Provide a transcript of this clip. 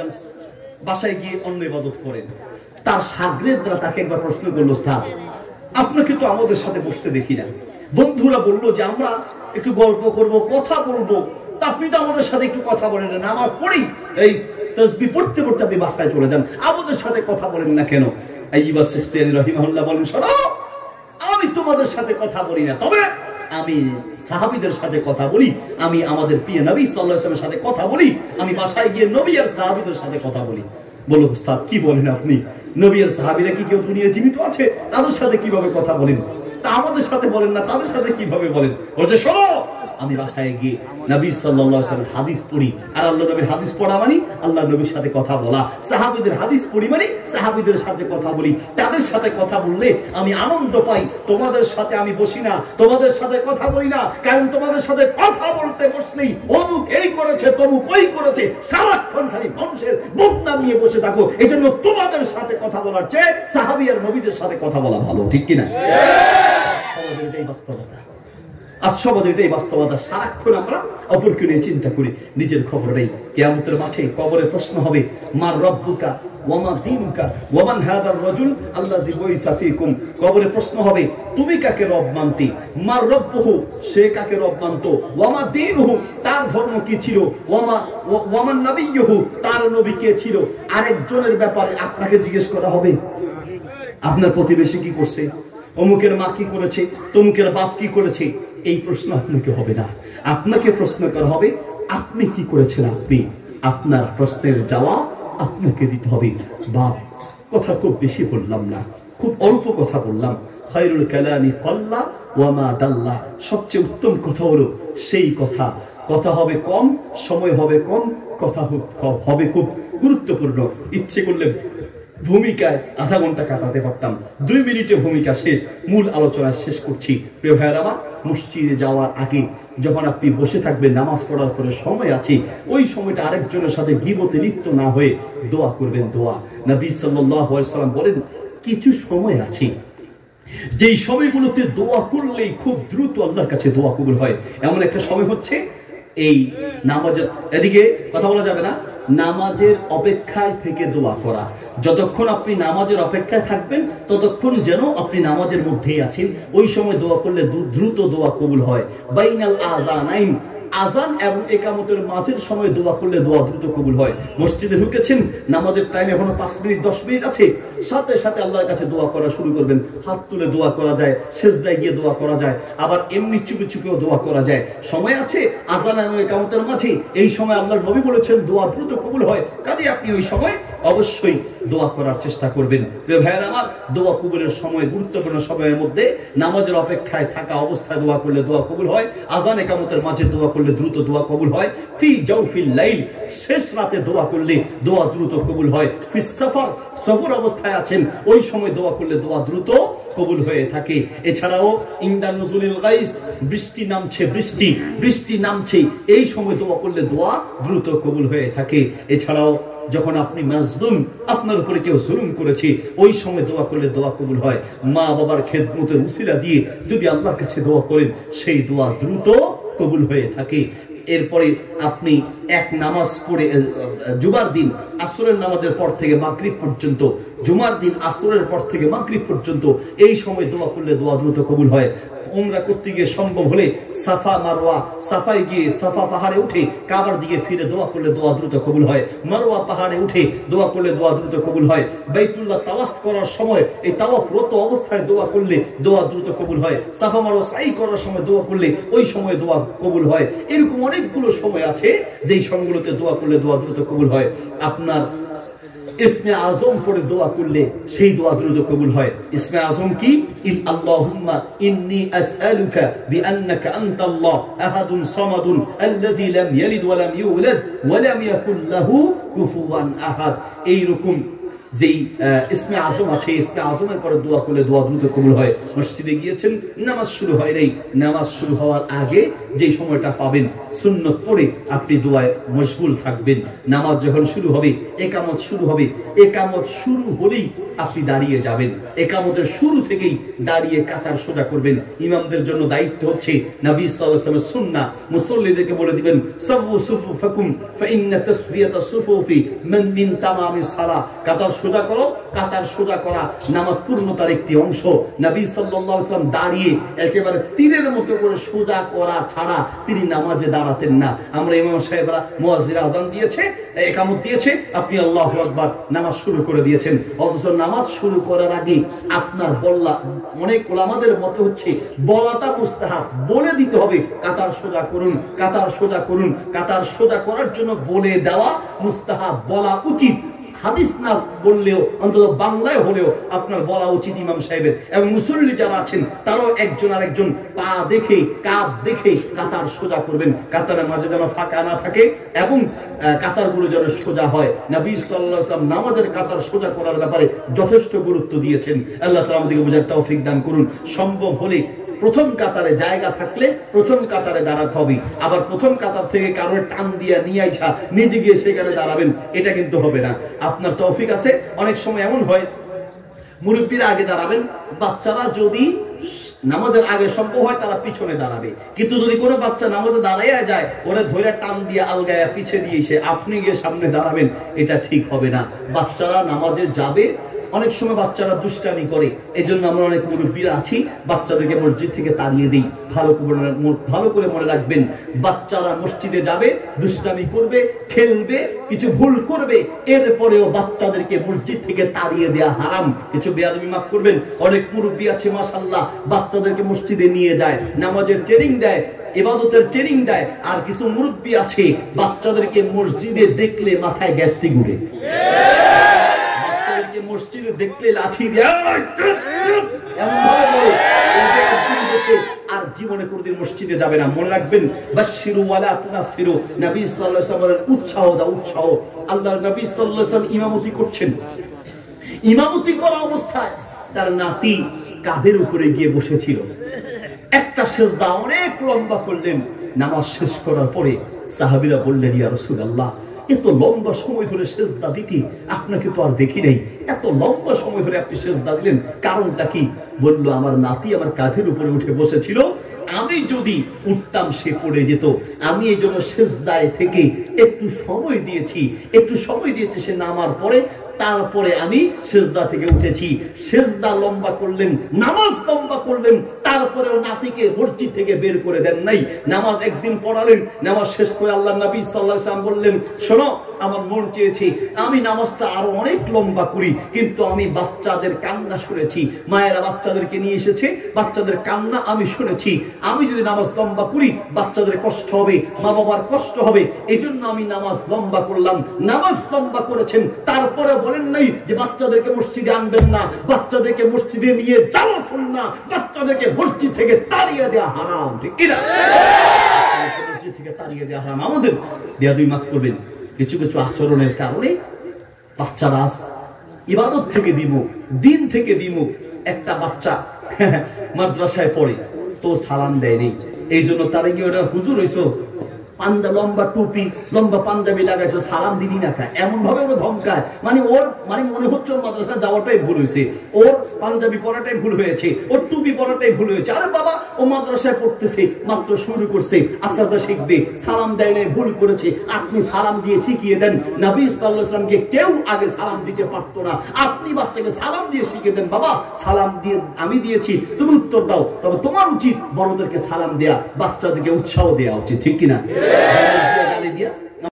যান, বাসায় গিয়ে অন্য ইবাদত করেন। তার শাগরেদরা তাকে একবার প্রশ্ন করলো, ওস্তাদ আপনাকে তো আমাদের সাথে বসতে দেখি না। বন্ধুরা বললো যে আমরা একটু গল্প করব, কথা বলবো, তা আপনি তো আমাদের সাথে একটু কথা বলেন না। নামাজ পড়ি, এই তাসবিহ পড়তে পড়তে আপনি বাসায় চলে যান, আমাদের সাথে কথা বলেন না কেন? আইয়ুব আস-সিখতিয়ানী রাহিমাহুল্লাহ বলেন, শোনো, আমি তোমাদের সাথে কথা বলি না, তবে আমি সাহাবীদের সাথে কথা বলি, আমি আমাদের প্রিয় নবী সাল্লাল্লাহু আলাইহি ওয়াসাল্লামের সাথে কথা বলি, আমি বাসায় গিয়ে নবী আর সাহাবীদের সাথে কথা বলি। বলো ওস্তাদ কি বলেন আপনি? নবী আর সাহাবীরা কি কেউ দুনিয়ায় জীবিত আছে? তাদের সাথে কিভাবে কথা বলেন? তা আমাদের সাথে বলেন না, তাদের সাথে কিভাবে বলেন? বলছে শোনো, আমি বাসায় গিয়ে নবী সাল্লাল্লাহু আলাইহি ওয়াসাল্লাম হাদিস পড়ি, আর আল্লাহর নবীর হাদিস পড়া মানে আল্লাহর নবীর সাথে কথা বলা, সাহাবীদের হাদিস পড়ি মানে সাহাবীদের সাথে কথা বলি, তাদের সাথে কথা বললে আমি আনন্দ পাই। তোমাদের সাথে আমি বসি না, তোমাদের সাথে কথা বলি না, কারণ তোমাদের সাথে কথা বলতে বসলেই অমুক এই করেছে, তমুক ওই করেছে, সারাক্ষণ খালি মানুষের বদনাম নিয়ে বসে থাকো। এই জন্য তোমাদের সাথে কথা বলার চেয়ে সাহাবী আর নবীদের সাথে কথা বলা ভালো, ঠিক কিনা? সমাজের এটাই বাস্তবতা। আজ সমাজের এটাই বাস্তবতা। সারাক্ষণ আমরা অপরকে নিয়ে চিন্তা করি, নিজের খবর নেই। কিয়ামতের মাঠে কবরে প্রশ্ন হবে, মার রব্বুকা ওয়া মা দীনুকা ওয়া মান হাদার রাজুল আল্লাযী বুইসা ফীকুম। কবরে প্রশ্ন হবে, তুমি কাকে রব মানতে? মার রব্বুহু, সে কাকে রব মানতো? ওয়া মা দীনুহু, তার ধর্ম কি ছিল? ওয়া মান নাবিয়্যুহু, তার নবী কে ছিল? আরেকজনের ব্যাপারে আপনাকে জিজ্ঞেস করা হবে, আপনার প্রতিবেশী কি করছে, অমুকের মা কি করেছে, তমুকের বাপ কি করেছে। এই প্রশ্ন আপনাকে হবে না, আপনাকে প্রশ্ন করা হবে আপনি কি করেছেন। আপনি আপনার প্রশ্নের জবাব আপনাকে দিতে হবে। বাপ, কথা খুব বেশি বললাম না, খুব অল্প কথা বললাম। খায়রুল কালামি কাল্লা ওয়া মা দাল্লা, সবচেয়ে উত্তম কথা হলো সেই কথা। কথা হবে কম, সময় হবে কম, কথা হবে খুব গুরুত্বপূর্ণ। ইচ্ছে করলে ভূমিকায় আধা ঘন্টা কাটাতে পারতাম, 2 মিনিটে ভূমিকা শেষ, মূল আলোচনা শেষ করছি। প্রিয় ভাইয়েরা আমার, মসজিদে যাওয়ার আগে যখন আপনি বসে থাকবেন, নামাজ পড়ার পরে সময় আছে, ওই সময়টা আরেকজনের সাথে গীবতে লিপ্ত না হয়ে দোয়া করবেন। দোয়া, নবী সাল্লাল্লাহু আলাইহি সাল্লাম বলেন, কিছু সময় আছে যেই সময়গুলোতে দোয়া করলেই খুব দ্রুত আল্লাহর কাছে দোয়া কবুল হয়। এমন একটা সময় হচ্ছে এই নামাজের, এদিকে কথা বলা যাবে না, নামাজের অপেক্ষায় থেকে দোয়া করা। যতক্ষণ আপনি নামাজের অপেক্ষায় থাকবেন ততক্ষণ যেন আপনি নামাজের মধ্যেই আছেন, ওই সময় দোয়া করলে দ্রুত দোয়া কবুল হয়। বাইনাল আযানাইন, আযান এবং ইকামতের মাঝের সময় দোয়া করলে দোয়া দ্রুত কবুল হয়। মসজিদে ঢুকেছেন, নামাজের টাইম এখনো 5 মিনিট 10 মিনিট আছে, সাথে সাথে আল্লাহর কাছে দোয়া করা শুরু করবেন। হাত তুলে দোয়া করা যায়, সিজদায় গিয়ে দোয়া করা যায়, আবার এমনি চুপে চুপেও দোয়া করা যায়। সময় আছে আযান এবং ইকামতের মাঝে, এই সময় আল্লাহর নবী বলেছেন দোয়া দ্রুত কবুল হয়। কাজে আপনি ওই সময় অবশ্যই দোয়া করার চেষ্টা করবেন। প্রিয় ভাইয়েরা আমার, দোয়া কবুলের সময়, গুরুত্বপূর্ণ সময়ের মধ্যে নামাজের অপেক্ষায় থাকা অবস্থায় দোয়া করলে দোয়া কবুল হয়। আযান ইকামতের মাঝে দোয়া করলে দ্রুত দোয়া কবুল হয়। ফি জাওফিল লাইল, শেষ রাতে দোয়া করলে দোয়া দ্রুত কবুল হয়। ফি সফর, সফর অবস্থায় আছেন, ওই সময় দোয়া করলে দোয়া দ্রুত কবুল হয়ে থাকে। এছাড়াও ইনদা নুজুলিল গাইস, বৃষ্টি নামছে, বৃষ্টি নামছে, এই সময় দোয়া করলে দোয়া দ্রুত কবুল হয়ে থাকে। এছাড়াও যখন আপনি মাজলুম, আপনার উপরে কেউ জুলুম করেছে, ওই সময় দোয়া করলে দোয়া কবুল হয়। মা বাবার খেদমতের উসিলা দিয়ে যদি আল্লাহর কাছে দোয়া করেন, সেই দোয়া দ্রুত কবুল হয়ে থাকে। এরপরে আপনি এক নামাজ পড়ে, জুমার দিন আসরের নামাজের পর থেকে মাগরিব পর্যন্ত, জুমার দিন আসরের পর থেকে মাগরিব পর্যন্ত এই সময় দোয়া করলে দোয়া দ্রুত কবুল হয়। উমরা করতে গিয়ে সম্ভব হলে সাফা মারওয়া, সাফায় গিয়ে সাফা পাহাড়ে উঠে কাবার দিকে ফিরে দোয়া করলে দোয়া দ্রুত কবুল হয়। মারওয়া পাহাড়ে উঠে দোয়া করলে দোয়া দ্রুত কবুল হয়। বাইতুল্লাহ তাওয়াফ করার সময়, এই তাওয়াফরত অবস্থায় দোয়া করলে দোয়া দ্রুত কবুল হয়। সাফা মারওয়া সাই করার সময় দোয়া করলে ওই সময় দোয়া কবুল হয়। এরকম অনেকগুলো সময় আছে যেই সময়গুলোতে দোয়া করলে দোয়া দ্রুত কবুল হয়। আপনার ইসমে আজম পড়ে দোয়া করলে সেই দোয়া দ্রুত কবুল হয়। ইসমে আজম কি? আল্লাহুম্মা ইন্নী আসআলুকা বিআন্নাকা আনতাল্লাহ আহাদুন সামাদুন আল্লাযী লাম ইয়ালিদ ওয়া লাম ইউলাদ ওয়া লাম ইয়াকুল লাহু কুফুয়ান আহাদ। এই রকম যেই ইসমে আজম আছে, ইসমে আজমের পরে দোয়া করলে দোয়া দ্রুত কবুল হয়। মসজিদে গিয়েছেন, নামাজ শুরু হয় নাই, নামাজ শুরু হওয়ার আগে যেই সময়টা পাবেন সুন্নত পড়ে আপনি দোয়ায় মশগুল থাকবেন। নামাজ যখন শুরু হবে, একামত শুরু হবে, একামত শুরু হলেই আপনি দাঁড়িয়ে যাবেন। একামতের শুরু থেকেই দাঁড়িয়ে কাতার সোজা করবেন। ইমামদের জন্য দায়িত্ব হচ্ছে নবী সাল্লাল্লাহু আলাইহি ওয়াসাল্লামের সুন্নাহ, মুসল্লিদেরকে বলে দিবেন সাবু সুফুফাকুম ফাইন্না তাসবিয়াতাস সুফুফি মিন তামামিস সালাহ। কাতার সোজা করো। কাতার সোজা করা নামাজ পূর্ণতার একটি অংশ। নবী সাল্লাল্লাহু আলাইহি ওয়াসাল্লাম দাঁড়িয়ে একেবারে তীরের মতো করে সোজা করা ছাড়া তিনি নামাজে দাঁড়াতেন না। আমরা ইমাম সাহেবরা মুয়াজ্জিন আযান দিয়েছে, একামত দিয়েছে, আপনি আল্লাহু আকবার নামাজ শুরু করে দিয়েছেন। অথচ নামাজ শুরু করার আগে আপনার বলা, অনেক ওলামাদের মতে হচ্ছে বলাটা মুস্তাহাব, বলে দিতে হবে কাতার সোজা করুন, কাতার সোজা করুন। কাতার সোজা করার জন্য বলে দেওয়া মুস্তাহাব, বলা উচিত। হাদিস না বললেও অন্তত বাংলায় হলেও আপনার বলা উচিত ইমাম সাহেবের। এবং মুসল্লি যারা আছেন তারাও একজন আরেকজন পা দেখে, কাঁধ দেখে কাতার সোজা করবেন। কাতারের মাঝে যেন ফাঁকা না থাকে এবং কাতারগুলো যেন সোজা হয়। নবী সাল্লাল্লাহু আলাইহি ওয়াসাল্লাম নামাজের কাতার সোজা করার ব্যাপারে যথেষ্ট গুরুত্ব দিয়েছেন। আল্লাহ তাআলা আমাদেরকে বোঝার তৌফিক দান করুন। সম্ভব হলে প্রথম কাতারে জায়গা থাকলে প্রথম কাতারে দাঁড়াতে হবে। আবার প্রথম কাতার থেকে কারোর টান দিয়া নিয়ে আইসা নিজে গিয়ে সেখানে দাঁড়াবেন, এটা কিন্তু হবে না। আপনার তৌফিক আছে, অনেক সময় এমন হয় মুরব্বীরা আগে দাঁড়াবেন, বাচ্চারা যদি নামাজের আগে সম্ভব হয় তারা পিছনে দাঁড়াবে। কিন্তু যদি কোনো বাচ্চা নামাজে দাঁড়াইয়া যায়, ওরা ধরে টান দিয়ে আলগায়া পিছিয়ে দিয়েছে, আপনি গিয়ে সামনে দাঁড়াবেন, এটা ঠিক হবে না। বাচ্চারা নামাজে যাবে, অনেক সময় বাচ্চারা দুষ্টামি করে, এই জন্য আমরা অনেক মুরব্বীরা আছি বাচ্চাদেরকে মসজিদ থেকে তাড়িয়ে দিই। ভালো করে মনে রাখবেন, বাচ্চারা মসজিদে যাবে, দুষ্টামি করবে, খেলবে, কিছু ভুল করবে, এরপরেও বাচ্চাদেরকে মসজিদ থেকে তাড়িয়ে দেয়া হারাম। কিছু বেয়াদবি মাফ করবেন, অনেক মুরব্বী আছে মাশাআল্লাহ বাচ্চাদেরকে মসজিদে নিয়ে যায়, নামাজের ট্রেনিং দেয়, ইবাদতের ট্রেনিং দেয়। আর কিছু মুরব্বী আছে বাচ্চাদেরকে মসজিদে দেখলে মাথায় গ্যাস্ট্রিক উঠে, মসজিদে দেখলে লাঠি দিয়ে আর জীবনে কোনদিন মসজিদে যাবে না। মনে রাখবেন, বাশশিরু ওয়ালা তুনাফিরু, নবী সাল্লাল্লাহু আলাইহি ওয়াসাল্লামের উৎসাহ দাও, উৎসাহ। আল্লাহর নবী সাল্লাল্লাহু আলাইহি ওয়াসাল্লাম ইমামতি করছেন, ইমামতি করা অবস্থায় তার নাতি কাঁধের উপরে গিয়ে বসেছিল। একটা সিজদা অনেক লম্বা করলেন। নামাজ শেষ করার পরে সাহাবীরা বললেন, ইয়া রাসূলুল্লাহ, এত লম্বা সময় ধরে সেজদা দিতে আপনাকে তো আর দেখি নাই, এত লম্বা সময় ধরে আপনি সেজদা দিলেন, কারণটা কি? বলল, আমার নাতি আমার কাঁধের উপরে উঠে বসেছিল, আমি যদি উঠতাম সে পড়ে যেত, আমি এই জন্য সেজদায় থেকে একটু সময় দিয়েছি, সে নামার পরে তারপরে আমি সেজদা থেকে উঠেছি। সেজদা লম্বা করলেন, নামাজ লম্বা করলেন, তারপরেও নাতিকে মসজিদ থেকে বের করে দেন নাই। নামাজ একদিন পড়ালেন, নামাজ শেষ করে আল্লাহর নবী সাল্লাল্লাহু আলাইহি ওয়াসাল্লাম বললেন, শোনো, আমার মন চেয়েছে আমি নামাজটা আরো অনেক লম্বা করি, কিন্তু আমি বাচ্চাদের কান্না শুনেছি, মায়েরা বাচ্চাদেরকে নিয়ে এসেছে, বাচ্চাদের কান্না আমি শুনেছি, আমি যদি নামাজ লম্বা করি বাচ্চাদের কষ্ট হবে, মা বাবার কষ্ট হবে, এই জন্য আমি নামাজ লম্বা করলাম। নামাজ লম্বা করেছেন, তারপরে বলেন নাই যে বাচ্চাদেরকে মসজিদে আনবেন না, বাচ্চাদেরকে মসজিদে নিয়ে যাওয়া সুন্নাহ, বাচ্চাদেরকে মসজিদ থেকে তাড়িয়ে দেওয়া হারাম। ঠিক কি না? মসজিদ থেকে তাড়িয়ে দেওয়া হারাম। আমাদের বেয়াদবি মাফ করবেন, কিছু কিছু আচরণের কারণে বাচ্চারা ইবাদত থেকে বিমুখ, দিন থেকে বিমুখ। একটা বাচ্চা মাদ্রাসায় পড়ে, তো সালাম দেয়নি, এই জন্য তারা গিয়ে ওটা হুজুর হইছো, পাঞ্জাবি লম্বা টুপি, লম্বা পাঞ্জাবি লাগাইছো, সালাম দিবি না খায়, এমন ভাবে ওরা ধমকায়। ওর মনে হচ্ছে ওর মাদ্রাসা যাওয়াটাই ভুল হয়েছে, ওর পাঞ্জাবি পরাটাই ভুল হয়েছে, ওর টুপি পরাটাই ভুল হয়েছে। আরে বাবা, ও মাদ্রাসায় পড়তেছে, মাত্র শুরু করছে, আস্তে আস্তে শিখবে, সালাম দেয় নাই, ভুল করেছে, আপনি সালাম দিয়ে শিখিয়ে দেন। নবী সাল্লাল্লাহু আলাইহি ওয়াসাল্লামকে কেউ আগে সালাম দিতে পারতো না, আপনি বাচ্চাকে সালাম দিয়ে শিখিয়ে দেন। বাবা, সালাম দিয়ে আমি দিয়েছি, তুমি উত্তর দাও, তবে তোমার উচিত বড়দেরকে সালাম দেয়া, বাচ্চাদেরকে উৎসাহ দেওয়া উচিত। ঠিক কিনা? গালি দিয়া